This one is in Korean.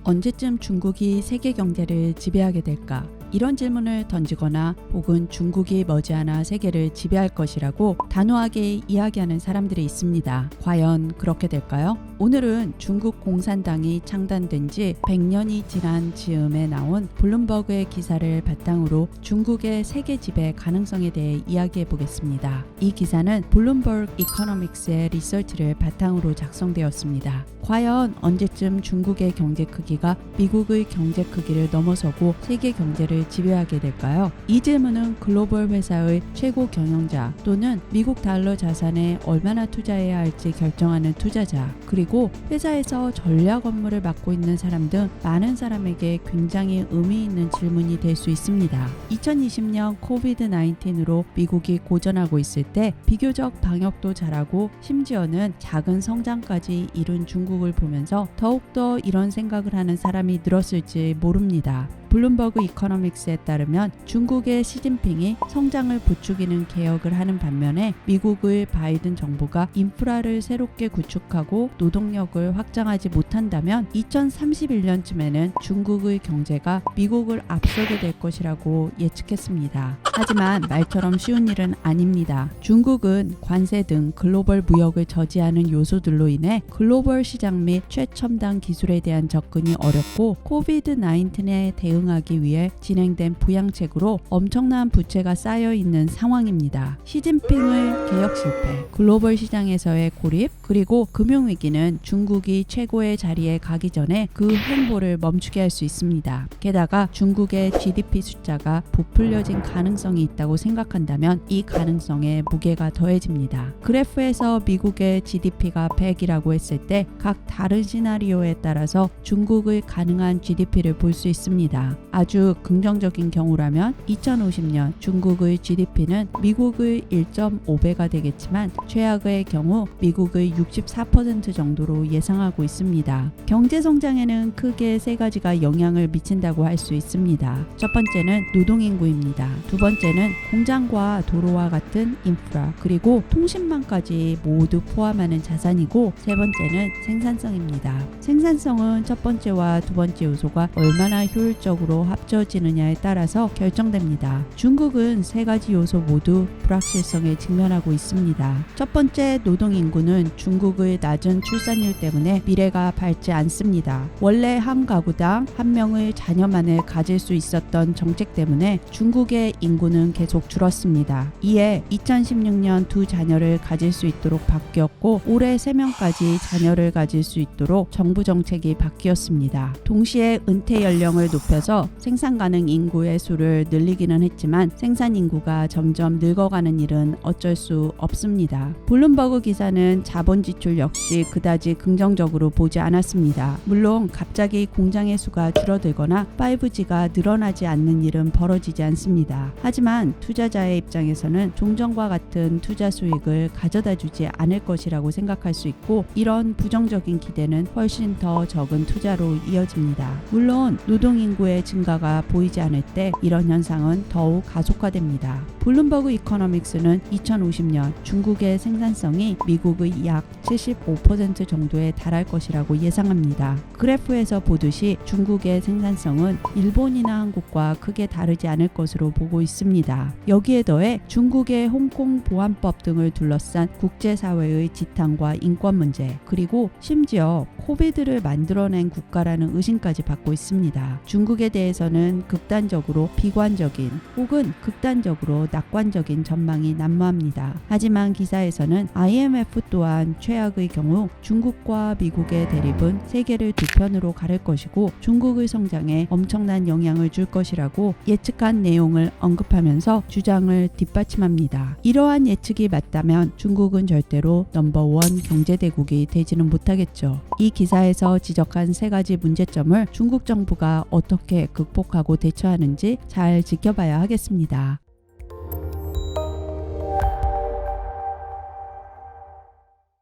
언제쯤 중국이 세계 경제를 지배하게 될까? 이런 질문을 던지거나 혹은 중국이 머지않아 세계를 지배할 것이라고 단호하게 이야기하는 사람들이 있습니다. 과연 그렇게 될까요? 오늘은 중국 공산당이 창단된 지 100년이 지난 즈음에 나온 블룸버그의 기사를 바탕으로 중국의 세계 지배 가능성에 대해 이야기해 보겠습니다. 이 기사는 블룸버그 이코노믹스의 리서치를 바탕으로 작성되었습니다. 과연 언제쯤 중국의 경제 크기가 미국의 경제 크기를 넘어서고 세계 경제를 지배하게 될까요? 이 질문은 글로벌 회사의 최고 경영자 또는 미국 달러 자산에 얼마나 투자해야 할지 결정하는 투자자, 그리고 회사에서 전략 업무를 맡고 있는 사람 등 많은 사람에게 굉장히 의미 있는 질문이 될 수 있습니다. 2020년 코비드-19으로 미국이 고전하고 있을 때 비교적 방역도 잘하고 심지어는 작은 성장까지 이룬 중국을 보면서 더욱더 이런 생각을 하는 사람이 늘었을지 모릅니다. 블룸버그 이코노믹스에 따르면 중국의 시진핑이 성장을 부추기는 개혁을 하는 반면에 미국의 바이든 정부가 인프라를 새롭게 구축하고 노동력을 확장하지 못한다면 2031년쯤에는 중국의 경제가 미국을 앞서게 될 것이라고 예측했습니다. 하지만 말처럼 쉬운 일은 아닙니다. 중국은 관세 등 글로벌 무역을 저지하는 요소들로 인해 글로벌 시장 및 최첨단 기술에 대한 접근이 어렵고 코비드-19에 대응하기 위해 진행된 부양책으로 엄청난 부채가 쌓여 있는 상황입니다. 시진핑의 개혁 실패, 글로벌 시장에서의 고립, 그리고 금융위기는 중국이 최고의 자리에 가기 전에 그 행보를 멈추게 할 수 있습니다. 게다가 중국의 GDP 숫자가 부풀려진 가능성이 있다고 생각한다면 이 가능성에 무게가 더해집니다. 그래프에서 미국의 GDP가 100이라고 했을 때 각 다른 시나리오에 따라서 중국의 가능한 GDP를 볼 수 있습니다. 아주 긍정적인 경우라면 2050년 중국의 GDP는 미국의 1.5배가 되겠지만 최악의 경우 미국의 64% 정도로 예상하고 있습니다. 경제 성장에는 크게 세 가지가 영향을 미친다고 할 수 있습니다. 첫 번째는 노동인구입니다. 두 번째는 공장과 도로와 같은 인프라, 그리고 통신망까지 모두 포함하는 자산이고, 세 번째는 생산성입니다. 생산성은 첫 번째와 두 번째 요소가 얼마나 효율적으로 합쳐지느냐에 따라서 결정됩니다. 중국은 세 가지 요소 모두 불확실성에 직면하고 있습니다. 첫 번째 노동인구는 중국의 낮은 출산율 때문에 미래가 밝지 않습니다. 원래 한 가구당 한 명의 자녀만을 가질 수 있었던 정책 때문에 중국의 인구는 계속 줄었습니다. 이에 2016년 두 자녀를 가질 수 있도록 바뀌었고, 올해 3명까지 자녀를 가질 수 있도록 정부 정책이 바뀌었습니다. 동시에 은퇴 연령을 높여서 생산 가능 인구의 수를 늘리기는 했지만 생산 인구가 점점 늙어가는 일은 어쩔 수 없습니다. 블룸버그 기사는 자본 지출 역시 그다지 긍정적으로 보지 않았습니다. 물론 갑자기 공장의 수가 줄어들거나 5G가 늘어나지 않는 일은 벌어지지 않습니다. 하지만 투자자의 입장에서는 종전과 같은 투자 수익을 가져다 주지 않을 것이라고 생각할 수 있고, 이런 부정적인 기대는 훨씬 더 적은 투자로 이어집니다. 물론 노동인구의 증가가 보이지 않을 때 이런 현상은 더욱 가속화됩니다. 블룸버그 이코노믹스는 2050년 중국의 생산성이 미국의 약 75% 정도에 달할 것이라고 예상합니다. 그래프에서 보듯이 중국의 생산성은 일본이나 한국과 크게 다르지 않을 것으로 보고 있습니다. 여기에 더해 중국의 홍콩 보안법 등을 둘러싼 국제사회의 지탄과 인권 문제, 그리고 심지어 코비드를 만들어낸 국가라는 의심까지 받고 있습니다. 중국에 대해서는 극단적으로 비관적인 혹은 극단적으로 낙관적인 전망이 난무합니다. 하지만 기사에서는 IMF 또한 최악의 경우 중국과 미국의 대립은 세계를 두 편으로 가를 것이고 중국의 성장에 엄청난 영향을 줄 것이라고 예측한 내용을 언급하면서 주장을 뒷받침합니다. 이러한 예측이 맞다면 중국은 절대로 넘버원 경제대국이 되지는 못하겠죠. 이 기사에서 지적한 세 가지 문제점을 중국 정부가 어떻게 극복하고 대처하는지 잘 지켜봐야 하겠습니다.